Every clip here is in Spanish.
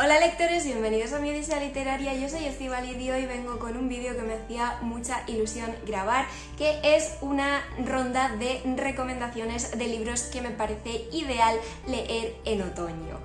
Hola lectores, bienvenidos a mi Odisea Literaria, yo soy Estíbaliz y hoy vengo con un vídeo que me hacía mucha ilusión grabar, que es una ronda de recomendaciones de libros que me parece ideal leer en otoño.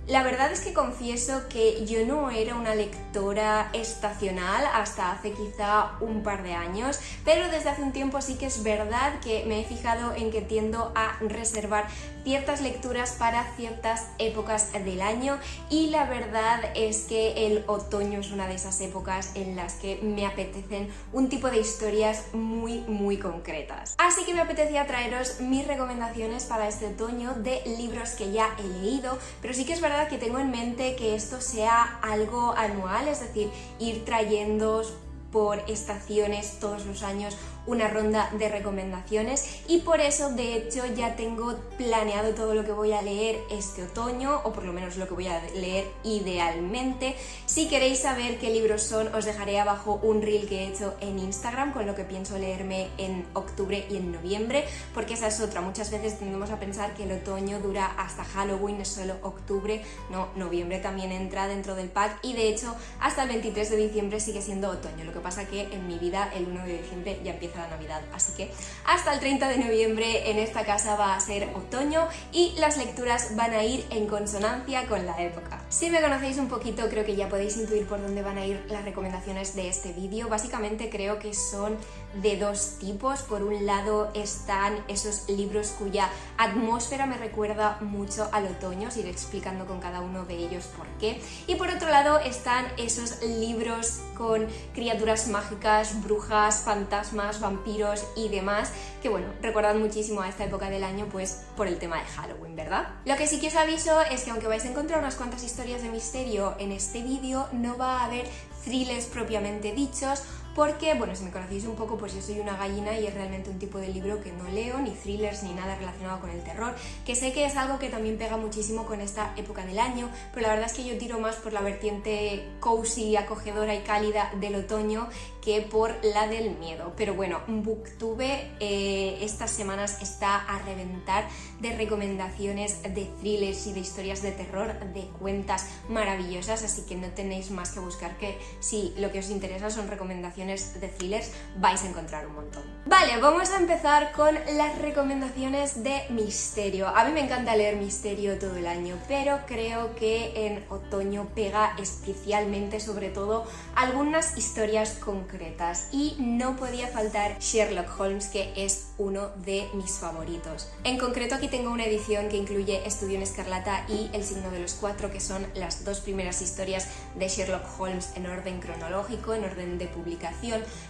La verdad es que confieso que yo no era una lectora estacional hasta hace quizá un par de años, pero desde hace un tiempo sí que es verdad que me he fijado en que tiendo a reservar ciertas lecturas para ciertas épocas del año y la verdad es que el otoño es una de esas épocas en las que me apetecen un tipo de historias muy concretas. Así que me apetecía traeros mis recomendaciones para este otoño de libros que ya he leído, pero sí que es verdad que tengo en mente que esto sea algo anual, es decir, ir trayéndoos por estaciones todos los años una ronda de recomendaciones y por eso de hecho ya tengo planeado todo lo que voy a leer este otoño, o por lo menos lo que voy a leer idealmente. Si queréis saber qué libros son, os dejaré abajo un reel que he hecho en Instagram con lo que pienso leerme en octubre y en noviembre, porque esa es otra, muchas veces tendemos a pensar que el otoño dura hasta Halloween, es solo octubre, no, noviembre también entra dentro del pack y de hecho hasta el 23 de diciembre sigue siendo otoño, lo que pasa que en mi vida el 1 de diciembre ya empieza la Navidad, así que hasta el 30 de noviembre en esta casa va a ser otoño y las lecturas van a ir en consonancia con la época. Si me conocéis un poquito, creo que ya podéis intuir por dónde van a ir las recomendaciones de este vídeo. Básicamente creo que son de dos tipos. Por un lado están esos libros cuya atmósfera me recuerda mucho al otoño, os iré explicando con cada uno de ellos por qué. Y por otro lado están esos libros con criaturas mágicas, brujas, fantasmas, vampiros y demás, que bueno, recuerdan muchísimo a esta época del año pues por el tema de Halloween, ¿verdad? Lo que sí que os aviso es que aunque vais a encontrar unas cuantas historias de misterio en este vídeo, no va a haber thrillers propiamente dichos, porque, bueno, si me conocéis un poco, pues yo soy una gallina y es realmente un tipo de libro que no leo, ni thrillers ni nada relacionado con el terror, que sé que es algo que también pega muchísimo con esta época del año, pero la verdad es que yo tiro más por la vertiente cozy, acogedora y cálida del otoño que por la del miedo. Pero bueno, Booktube estas semanas está a reventar de recomendaciones de thrillers y de historias de terror, de cuentas maravillosas, así que no tenéis más que buscar, que si lo que os interesa son recomendaciones de thrillers vais a encontrar un montón. Vale, vamos a empezar con las recomendaciones de misterio. A mí me encanta leer misterio todo el año, pero creo que en otoño pega especialmente, sobre todo, algunas historias concretas y no podía faltar Sherlock Holmes, que es uno de mis favoritos. En concreto aquí tengo una edición que incluye Estudio en Escarlata y El signo de los cuatro, que son las dos primeras historias de Sherlock Holmes en orden cronológico, en orden de publicación.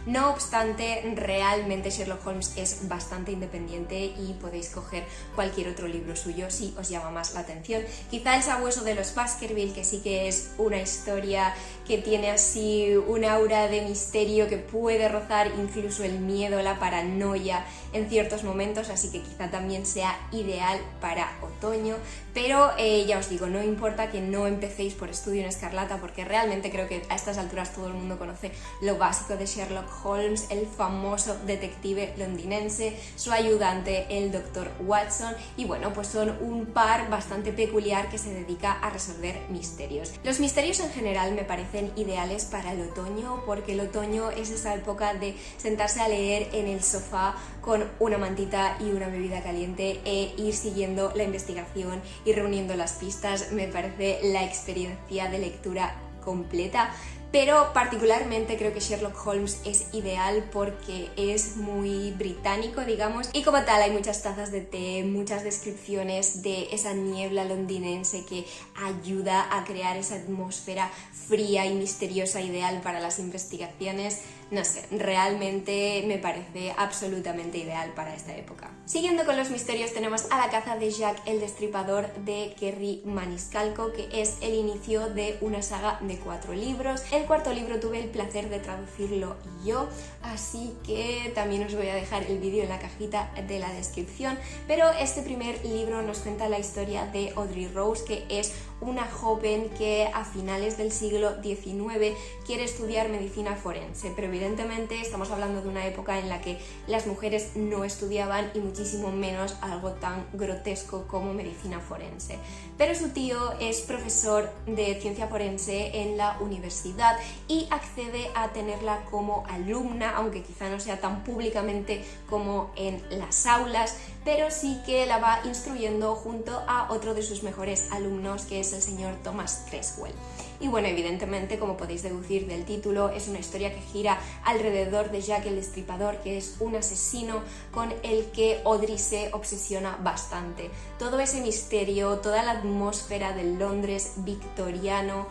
No obstante, realmente Sherlock Holmes es bastante independiente y podéis coger cualquier otro libro suyo si os llama más la atención. Quizá El sabueso de los Baskerville, que sí que es una historia que tiene así un aura de misterio que puede rozar incluso el miedo, la paranoia en ciertos momentos, así que quizá también sea ideal para otoño, pero ya os digo, no importa que no empecéis por Estudio en Escarlata, porque realmente creo que a estas alturas todo el mundo conoce lo básico de Sherlock Holmes, el famoso detective londinense, su ayudante, el Dr. Watson, y bueno, pues son un par bastante peculiar que se dedica a resolver misterios. Los misterios en general me parecen ideales para el otoño, porque el otoño es esa época de sentarse a leer en el sofá con una mantita y una bebida caliente e ir siguiendo la investigación y reuniendo las pistas. Me parece la experiencia de lectura completa. Pero particularmente creo que Sherlock Holmes es ideal porque es muy británico, digamos, y como tal hay muchas tazas de té, muchas descripciones de esa niebla londinense que ayuda a crear esa atmósfera fría y misteriosa ideal para las investigaciones. No sé, realmente me parece absolutamente ideal para esta época. Siguiendo con los misterios, tenemos A la caza de Jack el Destripador de Kerry Maniscalco, que es el inicio de una saga de 4 libros. El cuarto libro tuve el placer de traducirlo yo, así que también os voy a dejar el vídeo en la cajita de la descripción, pero este primer libro nos cuenta la historia de Audrey Rose, que es una joven que a finales del siglo XIX quiere estudiar medicina forense, pero evidentemente evidentemente estamos hablando de una época en la que las mujeres no estudiaban y muchísimo menos algo tan grotesco como medicina forense. Pero su tío es profesor de ciencia forense en la universidad y accede a tenerla como alumna, aunque quizá no sea tan públicamente como en las aulas, pero sí que la va instruyendo junto a otro de sus mejores alumnos, que es el señor Thomas Creswell. Y bueno, evidentemente, como podéis deducir del título, es una historia que gira alrededor de Jack el Destripador, que es un asesino con el que Audrey se obsesiona bastante. Todo ese misterio, toda la atmósfera del Londres victoriano,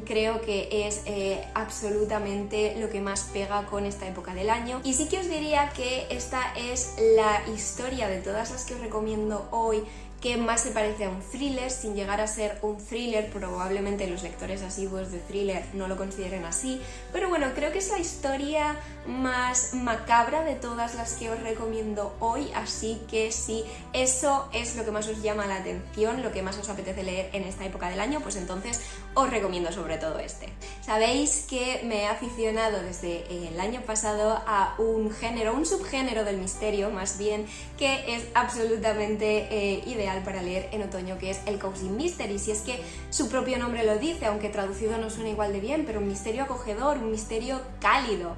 creo que es absolutamente lo que más pega con esta época del año. Y sí que os diría que esta es la historia de todas las que os recomiendo hoy que más se parece a un thriller, sin llegar a ser un thriller. Probablemente los lectores asiduos de thriller no lo consideren así, pero bueno, creo que es la historia más macabra de todas las que os recomiendo hoy, así que si eso es lo que más os llama la atención, lo que más os apetece leer en esta época del año, pues entonces os recomiendo sobre todo este. Sabéis que me he aficionado desde el año pasado a un género, un subgénero del misterio más bien, que es absolutamente ideal para leer en otoño, que es el Cozy Mystery. Si es que su propio nombre lo dice, aunque traducido no suena igual de bien, pero un misterio acogedor, un misterio cálido.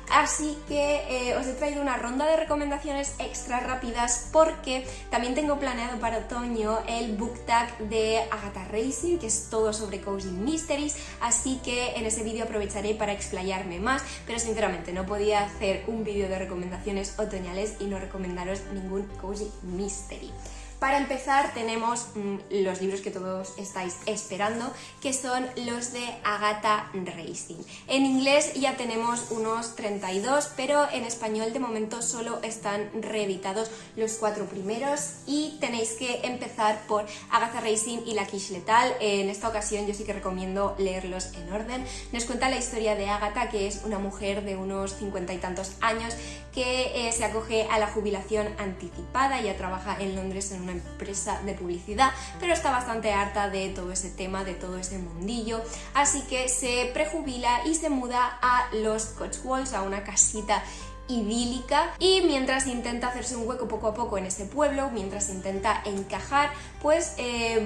Así que os he traído una ronda de recomendaciones extra rápidas porque también tengo planeado para otoño el book tag de Agatha Racing, que es todo sobre Cozy Mysteries, así que en ese vídeo aprovecharé para explayarme más, pero sinceramente no podía hacer un vídeo de recomendaciones otoñales y no recomendaros ningún Cozy Mystery. Para empezar tenemos los libros que todos estáis esperando, que son los de Agatha Racing. En inglés ya tenemos unos 32, pero en español de momento solo están reeditados los 4 primeros y tenéis que empezar por Agatha Racing y La Quiche Letal. En esta ocasión yo sí que recomiendo leerlos en orden. Nos cuenta la historia de Agatha, que es una mujer de unos 50 y tantos años que se acoge a la jubilación anticipada. Ella trabaja en Londres en una empresa de publicidad, pero está bastante harta de todo ese tema, de todo ese mundillo, así que se prejubila y se muda a los Cotswolds, a una casita idílica, y mientras intenta hacerse un hueco poco a poco en ese pueblo, mientras intenta encajar, pues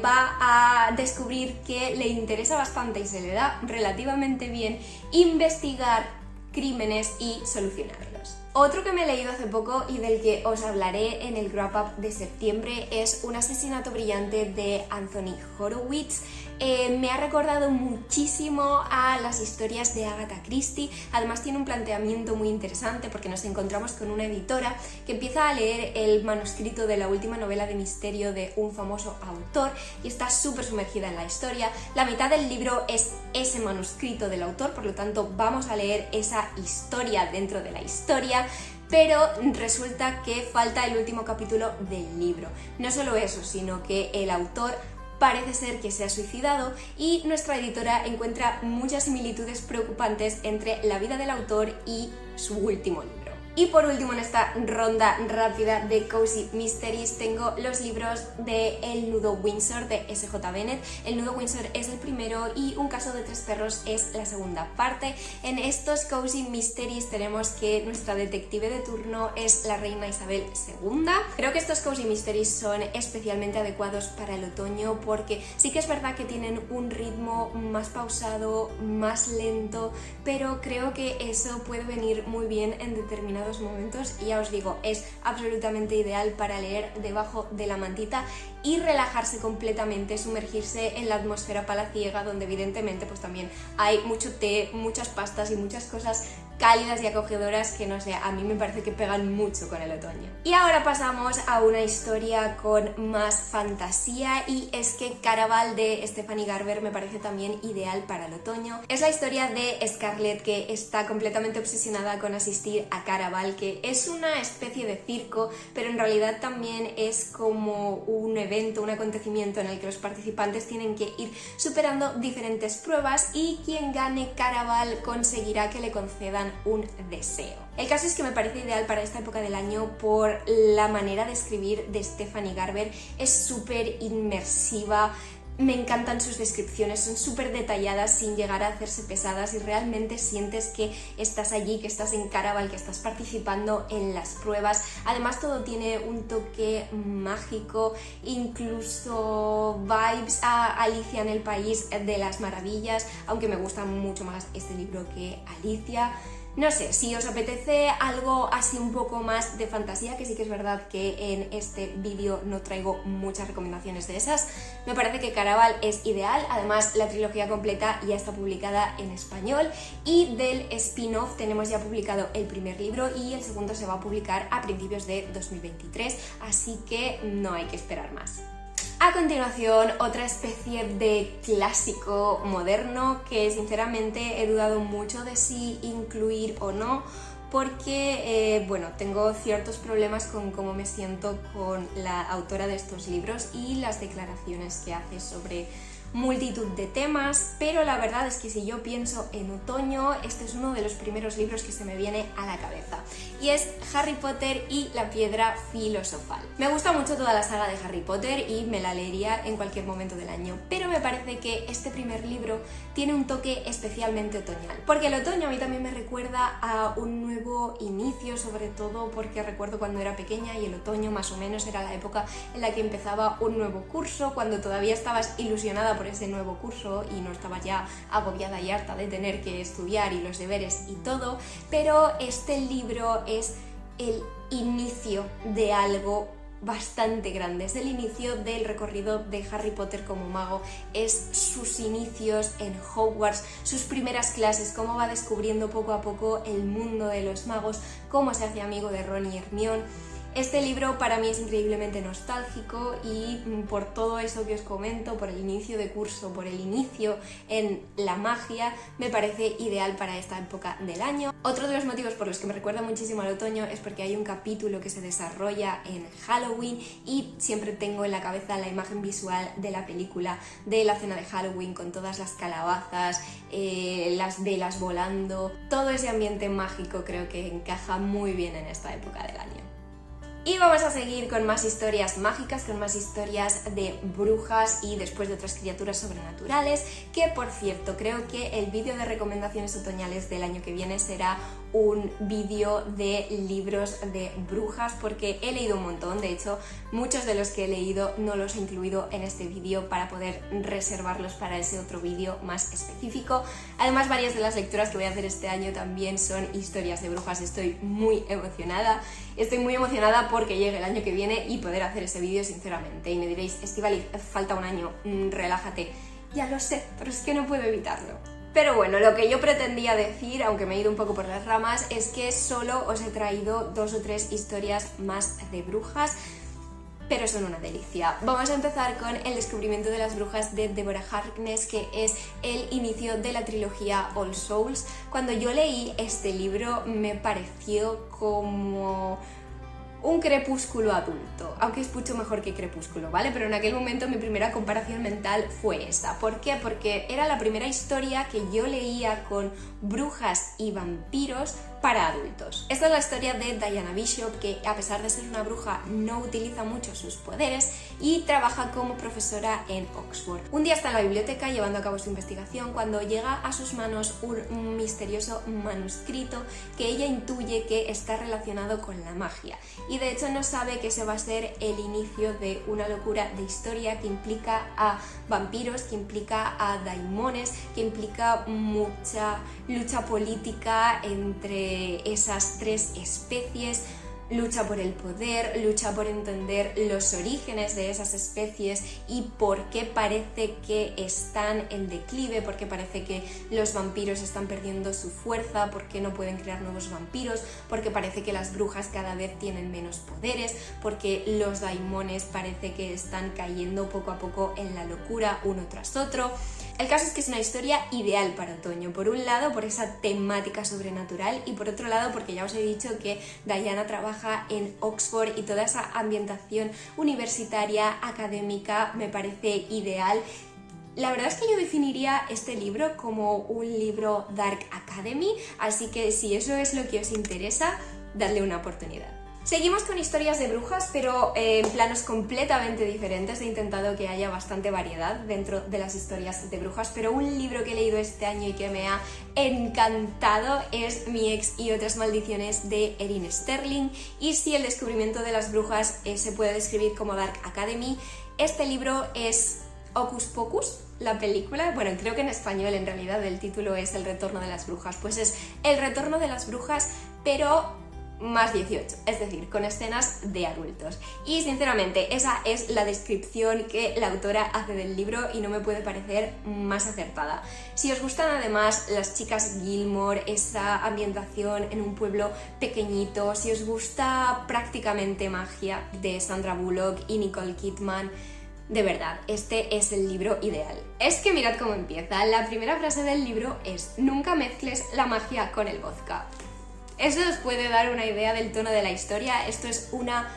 va a descubrir que le interesa bastante y se le da relativamente bien investigar crímenes y solucionarlos. Otro que me he leído hace poco y del que os hablaré en el wrap up de septiembre es Un asesinato brillante de Anthony Horowitz. Me ha recordado muchísimo a las historias de Agatha Christie. Además tiene un planteamiento muy interesante porque nos encontramos con una editora que empieza a leer el manuscrito de la última novela de misterio de un famoso autor y está súper sumergida en la historia. La mitad del libro es ese manuscrito del autor, por lo tanto vamos a leer esa historia dentro de la historia, pero resulta que falta el último capítulo del libro. No solo eso, sino que el autor parece ser que se ha suicidado y nuestra editora encuentra muchas similitudes preocupantes entre la vida del autor y su último libro. Y por último, en esta ronda rápida de Cozy Mysteries tengo los libros de El nudo Windsor de S.J. Bennett. El nudo Windsor es el primero y Un caso de 3 perros es la segunda parte. En estos Cozy Mysteries tenemos que nuestra detective de turno es la reina Isabel II. Creo que estos Cozy Mysteries son especialmente adecuados para el otoño porque sí que es verdad que tienen un ritmo más pausado, más lento, pero creo que eso puede venir muy bien en determinados momentos y ya os digo, es absolutamente ideal para leer debajo de la mantita y relajarse completamente, sumergirse en la atmósfera palaciega, donde evidentemente pues también hay mucho té, muchas pastas y muchas cosas cálidas y acogedoras que, no sé, a mí me parece que pegan mucho con el otoño. Y ahora pasamos a una historia con más fantasía y es que Caraval de Stephanie Garber me parece también ideal para el otoño. Es la historia de Scarlett, que está completamente obsesionada con asistir a Caraval, que es una especie de circo, pero en realidad también es como un evento, un acontecimiento en el que los participantes tienen que ir superando diferentes pruebas y quien gane Caraval conseguirá que le concedan un deseo. El caso es que me parece ideal para esta época del año por la manera de escribir de Stephanie Garber. Es súper inmersiva, Me encantan sus descripciones, son súper detalladas sin llegar a hacerse pesadas y realmente sientes que estás allí, que estás en Caraval, que estás participando en las pruebas. Además todo tiene un toque mágico, incluso vibes a Alicia en el País de las Maravillas, aunque me gusta mucho más este libro que Alicia. No sé, si os apetece algo así un poco más de fantasía, que sí que es verdad que en este vídeo no traigo muchas recomendaciones de esas, me parece que Caraval es ideal. Además, la trilogía completa ya está publicada en español y del spin-off tenemos ya publicado el primer libro y el segundo se va a publicar a principios de 2023, así que no hay que esperar más. A continuación, otra especie de clásico moderno que sinceramente he dudado mucho de si incluir o no, porque bueno, tengo ciertos problemas con cómo me siento con la autora de estos libros y las declaraciones que hace sobre multitud de temas, pero la verdad es que si yo pienso en otoño, este es uno de los primeros libros que se me viene a la cabeza, y es Harry Potter y la Piedra Filosofal. Me gusta mucho toda la saga de Harry Potter y me la leería en cualquier momento del año, pero me parece que este primer libro tiene un toque especialmente otoñal, porque el otoño a mí también me recuerda a un nuevo inicio, sobre todo porque recuerdo cuando era pequeña y el otoño más o menos era la época en la que empezaba un nuevo curso, cuando todavía estabas ilusionada por ese nuevo curso y no estabas ya agobiada y harta de tener que estudiar y los deberes y todo, pero este libro es el inicio de algo bastante grande, es el inicio del recorrido de Harry Potter como mago, es sus inicios en Hogwarts, sus primeras clases, cómo va descubriendo poco a poco el mundo de los magos, cómo se hace amigo de Ron y Hermione. Este libro para mí es increíblemente nostálgico y por todo eso que os comento, por el inicio de curso, por el inicio en la magia, me parece ideal para esta época del año. Otro de los motivos por los que me recuerda muchísimo al otoño es porque hay un capítulo que se desarrolla en Halloween y siempre tengo en la cabeza la imagen visual de la película de la cena de Halloween con todas las calabazas, las velas volando, todo ese ambiente mágico creo que encaja muy bien en esta época del año. Y vamos a seguir con más historias mágicas, con más historias de brujas y después de otras criaturas sobrenaturales, que por cierto creo que el vídeo de recomendaciones otoñales del año que viene será un vídeo de libros de brujas, porque he leído un montón, de hecho muchos de los que he leído no los he incluido en este vídeo para poder reservarlos para ese otro vídeo más específico. Además, varias de las lecturas que voy a hacer este año también son historias de brujas. Estoy muy emocionada porque llegue el año que viene y poder hacer ese vídeo sinceramente. Y me diréis, Estíbaliz, falta un año, relájate. Ya lo sé, pero es que no puedo evitarlo. Pero bueno, lo que yo pretendía decir, aunque me he ido un poco por las ramas, es que solo os he traído 2 o 3 historias más de brujas, pero son una delicia. Vamos a empezar con El descubrimiento de las brujas de Deborah Harkness, que es el inicio de la trilogía All Souls. Cuando yo leí este libro me pareció como un crepúsculo adulto, aunque es mucho mejor que Crepúsculo, ¿vale? Pero en aquel momento mi primera comparación mental fue esta. ¿Por qué? Porque era la primera historia que yo leía con brujas y vampiros para adultos. Esta es la historia de Diana Bishop, que a pesar de ser una bruja no utiliza mucho sus poderes y trabaja como profesora en Oxford. Un día está en la biblioteca llevando a cabo su investigación cuando llega a sus manos un misterioso manuscrito que ella intuye que está relacionado con la magia, y de hecho no sabe que ese va a ser el inicio de una locura de historia que implica a vampiros, que implica a daimones, que implica mucha lucha política entre esas 3 especies, lucha por el poder, lucha por entender los orígenes de esas especies y por qué parece que están en declive, por qué parece que los vampiros están perdiendo su fuerza, por qué no pueden crear nuevos vampiros, porque parece que las brujas cada vez tienen menos poderes, porque los daimones parece que están cayendo poco a poco en la locura uno tras otro. El caso es que es una historia ideal para otoño, por un lado por esa temática sobrenatural y por otro lado porque ya os he dicho que Diana trabaja en Oxford y toda esa ambientación universitaria, académica, me parece ideal. La verdad es que yo definiría este libro como un libro Dark Academy, así que si eso es lo que os interesa, dadle una oportunidad. Seguimos con historias de brujas, pero en planos completamente diferentes. He intentado que haya bastante variedad dentro de las historias de brujas, pero un libro que he leído este año y que me ha encantado es Mi ex y otras maldiciones de Erin Sterling. Y si el descubrimiento de las brujas se puede describir como Dark Academy, este libro es Hocus Pocus, la película. Bueno, creo que en español en realidad el título es El retorno de las brujas. Pues es El retorno de las brujas, pero más 18, es decir, con escenas de adultos. Y sinceramente, esa es la descripción que la autora hace del libro y no me puede parecer más acertada. Si os gustan además las chicas Gilmore, esa ambientación en un pueblo pequeñito, si os gusta prácticamente magia de Sandra Bullock y Nicole Kidman, de verdad, este es el libro ideal. Es que mirad cómo empieza. La primera frase del libro es: nunca mezcles la magia con el vodka. Eso os puede dar una idea del tono de la historia. Esto es una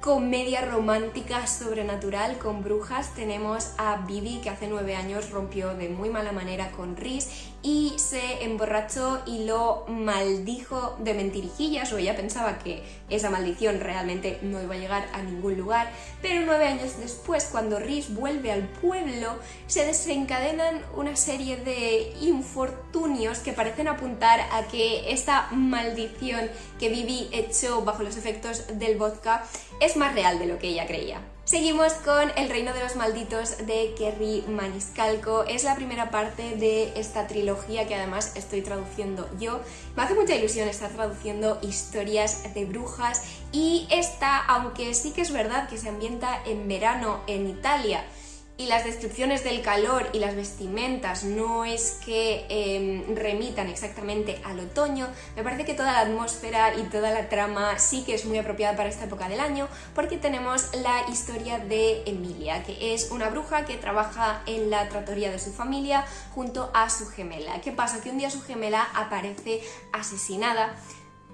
comedia romántica sobrenatural con brujas. Tenemos a Bibi, que hace 9 años rompió de muy mala manera con Rhys y se emborrachó y lo maldijo de mentirijillas, o ella pensaba que esa maldición realmente no iba a llegar a ningún lugar, pero 9 años después, cuando Rhys vuelve al pueblo, se desencadenan una serie de infortunios que parecen apuntar a que esta maldición que Bibi echó bajo los efectos del vodka es más real de lo que ella creía. Seguimos con El reino de los malditos de Kerri Maniscalco. Es la primera parte de esta trilogía que además estoy traduciendo yo. Me hace mucha ilusión estar traduciendo historias de brujas, y esta, aunque sí que es verdad que se ambienta en verano en Italia y las descripciones del calor y las vestimentas no es que remitan exactamente al otoño, me parece que toda la atmósfera y toda la trama sí que es muy apropiada para esta época del año, porque tenemos la historia de Emilia, que es una bruja que trabaja en la trattoria de su familia junto a su gemela. ¿Qué pasa? Que un día su gemela aparece asesinada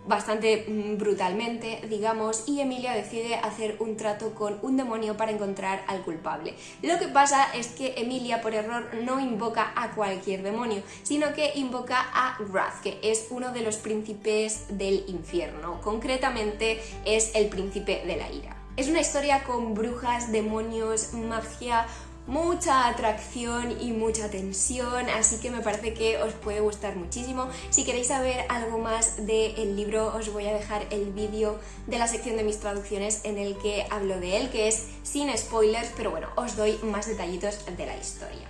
bastante brutalmente, digamos, y Emilia decide hacer un trato con un demonio para encontrar al culpable. Lo que pasa es que Emilia, por error, no invoca a cualquier demonio, sino que invoca a Wrath, que es uno de los príncipes del infierno. Concretamente es el príncipe de la ira. Es una historia con brujas, demonios, magia, mucha atracción y mucha tensión, así que me parece que os puede gustar muchísimo. Si queréis saber algo más del libro, os voy a dejar el vídeo de la sección de mis traducciones en el que hablo de él, que es sin spoilers, pero bueno, os doy más detallitos de la historia.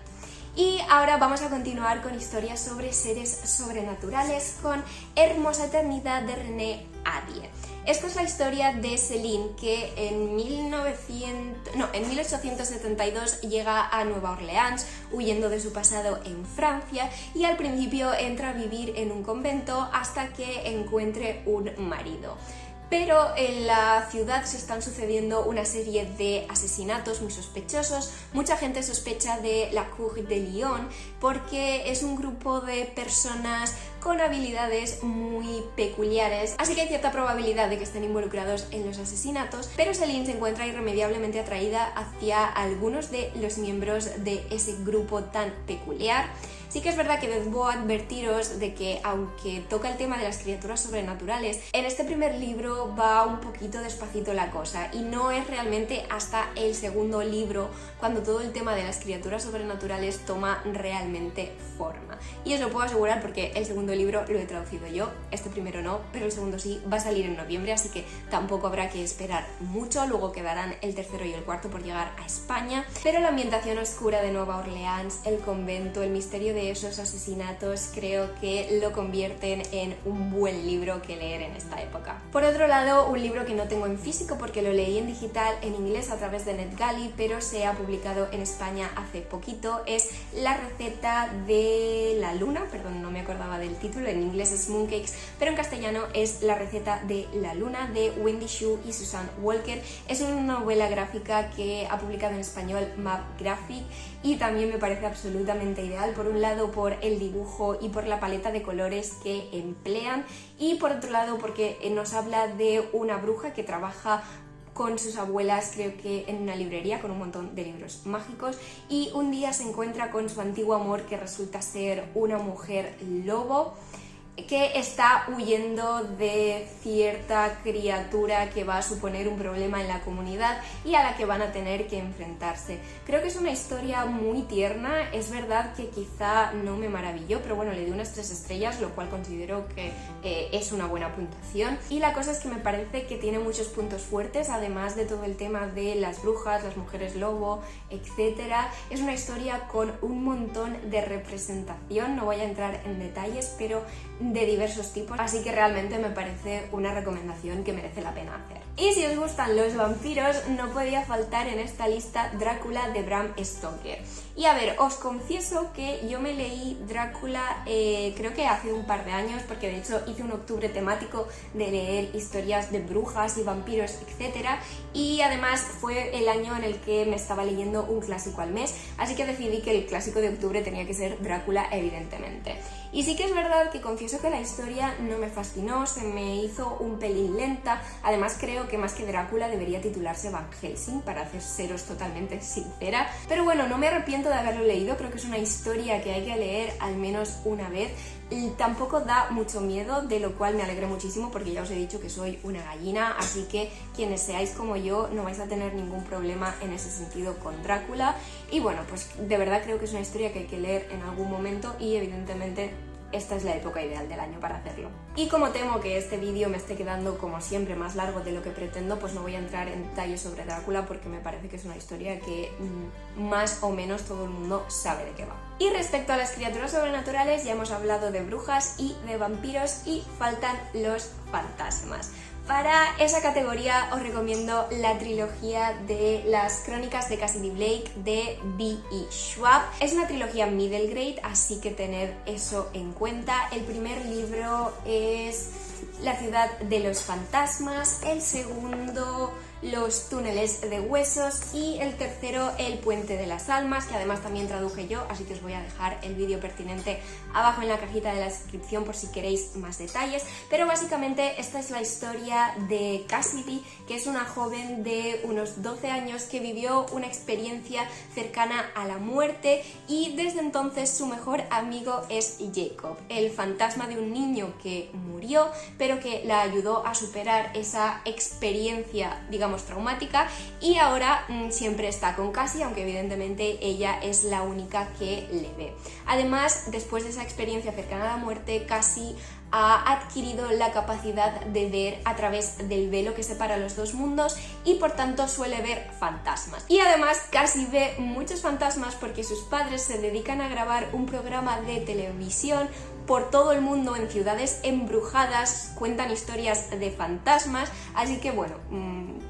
Y ahora vamos a continuar con historias sobre seres sobrenaturales con Hermosa Eternidad de René Adie. Esta es la historia de Celine, que en 1872 llega a Nueva Orleans huyendo de su pasado en Francia, y al principio entra a vivir en un convento hasta que encuentre un marido. Pero en la ciudad se están sucediendo una serie de asesinatos muy sospechosos. Mucha gente sospecha de la Cour de Lyon porque es un grupo de personas con habilidades muy peculiares, así que hay cierta probabilidad de que estén involucrados en los asesinatos, pero Celine se encuentra irremediablemente atraída hacia algunos de los miembros de ese grupo tan peculiar. Sí que es verdad que debo advertiros de que, aunque toca el tema de las criaturas sobrenaturales, en este primer libro va un poquito despacito la cosa, y no es realmente hasta el segundo libro cuando todo el tema de las criaturas sobrenaturales toma realmente forma. Y os lo puedo asegurar porque el segundo libro lo he traducido yo, este primero no, pero el segundo sí, va a salir en noviembre, así que tampoco habrá que esperar mucho. Luego quedarán el tercero y el cuarto por llegar a España, pero la ambientación oscura de Nueva Orleans, el convento, el misterio de esos asesinatos, creo que lo convierten en un buen libro que leer en esta época. Por otro lado, un libro que no tengo en físico porque lo leí en digital en inglés a través de NetGalley, pero se ha publicado en España hace poquito, es La receta de la luna, perdón, no me acordaba del título, en inglés es Mooncakes, pero en castellano es La receta de la luna, de Wendy Xu y Susan Walker. Es una novela gráfica que ha publicado en español Map Graphic, y también me parece absolutamente ideal, por un lado por el dibujo y por la paleta de colores que emplean, y por otro lado porque nos habla de una bruja que trabaja con sus abuelas, creo que en una librería con un montón de libros mágicos, y un día se encuentra con su antiguo amor, que resulta ser una mujer lobo, que está huyendo de cierta criatura que va a suponer un problema en la comunidad y a la que van a tener que enfrentarse. Creo que es una historia muy tierna, es verdad que quizá no me maravilló, pero bueno, le di unas 3 estrellas, lo cual considero que es una buena puntuación. Y la cosa es que me parece que tiene muchos puntos fuertes, además de todo el tema de las brujas, las mujeres lobo, etc. Es una historia con un montón de representación, no voy a entrar en detalles, pero de diversos tipos, así que realmente me parece una recomendación que merece la pena hacer. Y si os gustan los vampiros, no podía faltar en esta lista Drácula de Bram Stoker. Y a ver, os confieso que yo me leí Drácula creo que hace un par de años, porque de hecho hice un octubre temático de leer historias de brujas y vampiros, etc. Y además fue el año en el que me estaba leyendo un clásico al mes, así que decidí que el clásico de octubre tenía que ser Drácula, evidentemente. Y sí que es verdad que confieso que la historia no me fascinó, se me hizo un pelín lenta, además creo que más que Drácula debería titularse Van Helsing, para seros totalmente sincera, pero bueno, no me arrepiento de haberlo leído, creo que es una historia que hay que leer al menos una vez. Y tampoco da mucho miedo, de lo cual me alegré muchísimo porque ya os he dicho que soy una gallina, así que quienes seáis como yo no vais a tener ningún problema en ese sentido con Drácula. Y bueno, pues de verdad creo que es una historia que hay que leer en algún momento y evidentemente esta es la época ideal del año para hacerlo. Y como temo que este vídeo me esté quedando como siempre más largo de lo que pretendo, pues no voy a entrar en detalles sobre Drácula porque me parece que es una historia que más o menos todo el mundo sabe de qué va. Y respecto a las criaturas sobrenaturales ya hemos hablado de brujas y de vampiros y faltan los fantasmas. Para esa categoría os recomiendo la trilogía de las crónicas de Cassidy Blake de B.E. Schwab. Es una trilogía middle grade, así que tened eso en cuenta. El primer libro es La ciudad de los fantasmas, el segundo Los túneles de huesos y el tercero El puente de las almas, que además también traduje yo, así que os voy a dejar el vídeo pertinente abajo en la cajita de la descripción por si queréis más detalles. Pero básicamente esta es la historia de Cassidy, que es una joven de unos 12 años que vivió una experiencia cercana a la muerte y desde entonces su mejor amigo es Jacob, el fantasma de un niño que murió pero que la ayudó a superar esa experiencia, digamos, traumática, y ahora siempre está con Cassie, aunque evidentemente ella es la única que le ve. Además, después de esa experiencia cercana a la muerte, Cassie ha adquirido la capacidad de ver a través del velo que separa los dos mundos y por tanto suele ver fantasmas. Y además Cassie ve muchos fantasmas porque sus padres se dedican a grabar un programa de televisión por todo el mundo en ciudades embrujadas, cuentan historias de fantasmas, así que bueno,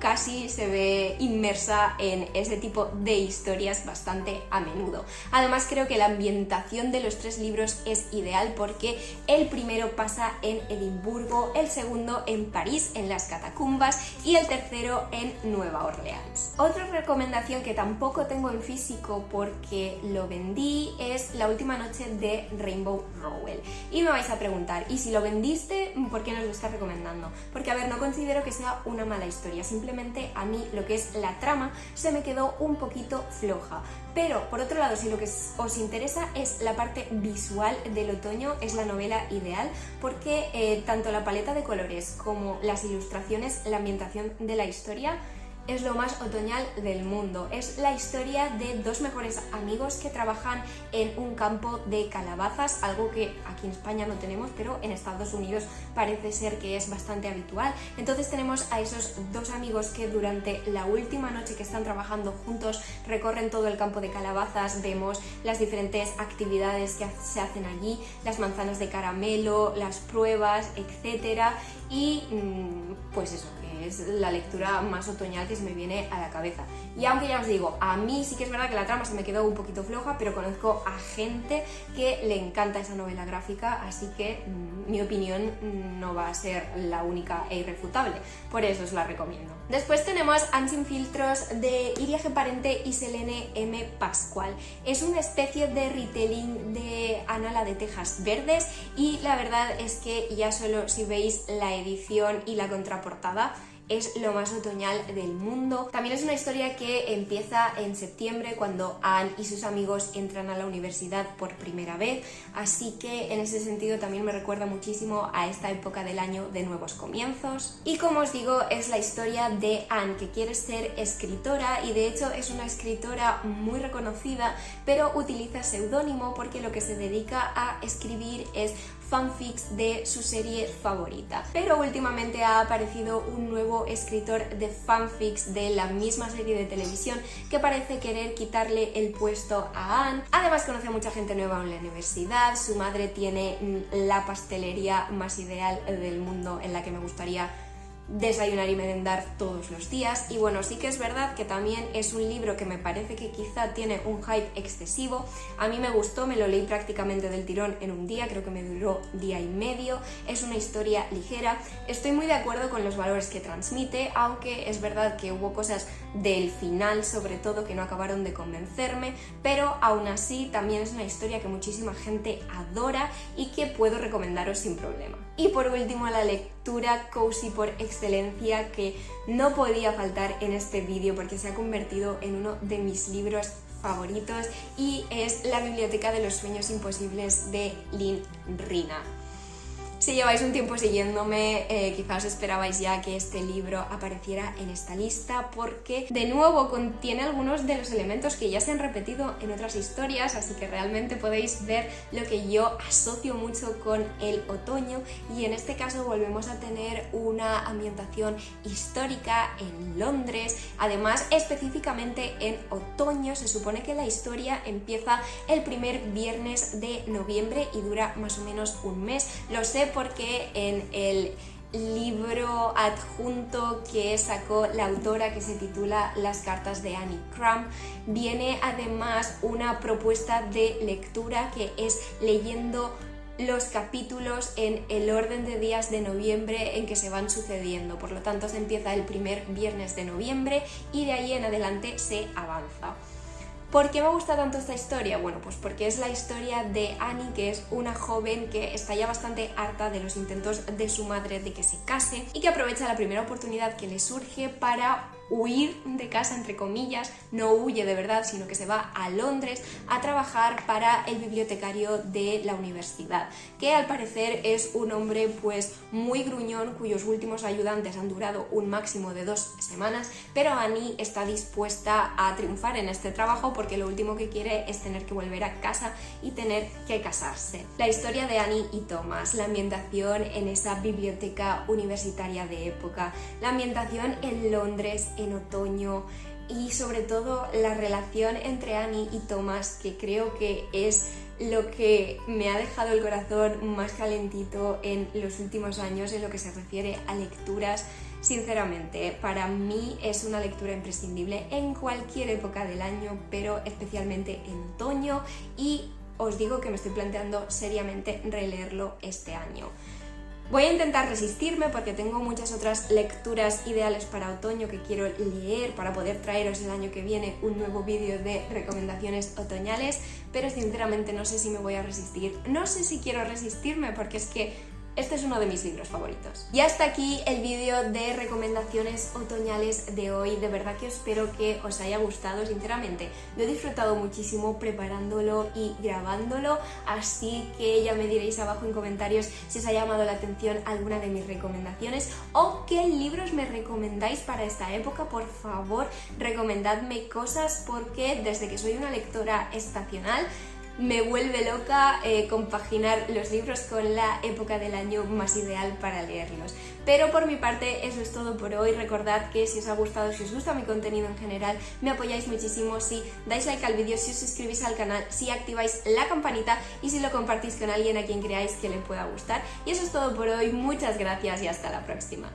Cassie se ve inmersa en ese tipo de historias bastante a menudo. Además creo que la ambientación de los 3 libros es ideal porque el primero pasa en Edimburgo, el segundo en París, en las catacumbas, y el tercero en Nueva Orleans. Otra recomendación que tampoco tengo en físico porque lo vendí es La última noche de Rainbow Rowell. Y me vais a preguntar, ¿y si lo vendiste, por qué nos lo estás recomendando? Porque a ver, no considero que sea una mala historia, simplemente a mí lo que es la trama se me quedó un poquito floja. Pero por otro lado, si lo que os interesa es la parte visual del otoño, es la novela ideal porque tanto la paleta de colores como las ilustraciones, la ambientación de la historia es lo más otoñal del mundo. Es la historia de 2 mejores amigos que trabajan en un campo de calabazas, algo que aquí en España no tenemos, pero en Estados Unidos parece ser que es bastante habitual. Entonces tenemos a esos 2 amigos que durante la última noche que están trabajando juntos recorren todo el campo de calabazas, vemos las diferentes actividades que se hacen allí, las manzanas de caramelo, las pruebas, etc. Y pues eso, que es la lectura más otoñal que se me viene a la cabeza. Y aunque ya os digo, a mí sí que es verdad que la trama se me quedó un poquito floja, pero conozco a gente que le encanta esa novela gráfica, así que mi opinión no va a ser la única e irrefutable, por eso os la recomiendo. Después tenemos Anne sin filtros de Iria G. Parente y Selene M. Pascual. Es una especie de retelling de Ana la de Tejas Verdes y la verdad es que ya solo si veis la edición y la contraportada es lo más otoñal del mundo. También es una historia que empieza en septiembre, cuando Anne y sus amigos entran a la universidad por primera vez, así que en ese sentido también me recuerda muchísimo a esta época del año de nuevos comienzos. Y como os digo, es la historia de Anne, que quiere ser escritora, y de hecho es una escritora muy reconocida, pero utiliza seudónimo porque lo que se dedica a escribir es fanfics de su serie favorita. Pero últimamente ha aparecido un nuevo escritor de fanfics de la misma serie de televisión que parece querer quitarle el puesto a Anne. Además conoce a mucha gente nueva en la universidad, su madre tiene la pastelería más ideal del mundo en la que me gustaría desayunar y merendar todos los días. Y bueno, sí que es verdad que también es un libro que me parece que quizá tiene un hype excesivo. A mí me gustó, me lo leí prácticamente del tirón en un día, creo que me duró día y medio. Es una historia ligera, estoy muy de acuerdo con los valores que transmite, aunque es verdad que hubo cosas del final sobre todo que no acabaron de convencerme, pero aún así también es una historia que muchísima gente adora y que puedo recomendaros sin problema. Y por último, la lectura cozy por excelencia que no podía faltar en este vídeo porque se ha convertido en uno de mis libros favoritos, y es La biblioteca de los sueños imposibles de Lynne Rienner. Si lleváis un tiempo siguiéndome, quizás esperabais ya que este libro apareciera en esta lista, porque de nuevo contiene algunos de los elementos que ya se han repetido en otras historias, así que realmente podéis ver lo que yo asocio mucho con el otoño, y en este caso volvemos a tener una ambientación histórica en Londres, además específicamente en otoño. Se supone que la historia empieza el primer viernes de noviembre y dura más o menos un mes. Lo sé porque en el libro adjunto que sacó la autora, que se titula Las cartas de Annie Crum, viene además una propuesta de lectura que es leyendo los capítulos en el orden de días de noviembre en que se van sucediendo. Por lo tanto, se empieza el primer viernes de noviembre y de ahí en adelante se avanza. ¿Por qué me gusta tanto esta historia? Bueno, pues porque es la historia de Annie, que es una joven que está ya bastante harta de los intentos de su madre de que se case y que aprovecha la primera oportunidad que le surge para huir de casa, entre comillas. No huye de verdad, sino que se va a Londres a trabajar para el bibliotecario de la universidad, que al parecer es un hombre pues muy gruñón, cuyos últimos ayudantes han durado un máximo de 2 semanas, pero Annie está dispuesta a triunfar en este trabajo porque lo último que quiere es tener que volver a casa y tener que casarse. La historia de Annie y Thomas, la ambientación en esa biblioteca universitaria de época, la ambientación en Londres en otoño, y sobre todo la relación entre Annie y Thomas, que creo que es lo que me ha dejado el corazón más calentito en los últimos años en lo que se refiere a lecturas. Sinceramente, para mí es una lectura imprescindible en cualquier época del año, pero especialmente en otoño, y os digo que me estoy planteando seriamente releerlo este año. Voy a intentar resistirme porque tengo muchas otras lecturas ideales para otoño que quiero leer para poder traeros el año que viene un nuevo vídeo de recomendaciones otoñales, pero sinceramente no sé si me voy a resistir. No sé si quiero resistirme porque es que este es uno de mis libros favoritos. Y hasta aquí el vídeo de recomendaciones otoñales de hoy. De verdad que espero que os haya gustado, sinceramente. Lo he disfrutado muchísimo preparándolo y grabándolo, así que ya me diréis abajo en comentarios si os ha llamado la atención alguna de mis recomendaciones o qué libros me recomendáis para esta época. Por favor, recomendadme cosas porque desde que soy una lectora estacional me vuelve loca compaginar los libros con la época del año más ideal para leerlos. Pero por mi parte eso es todo por hoy. Recordad que si os ha gustado, si os gusta mi contenido en general, me apoyáis muchísimo si dais like al vídeo, si os suscribís al canal, si activáis la campanita y si lo compartís con alguien a quien creáis que le pueda gustar. Y eso es todo por hoy. Muchas gracias y hasta la próxima.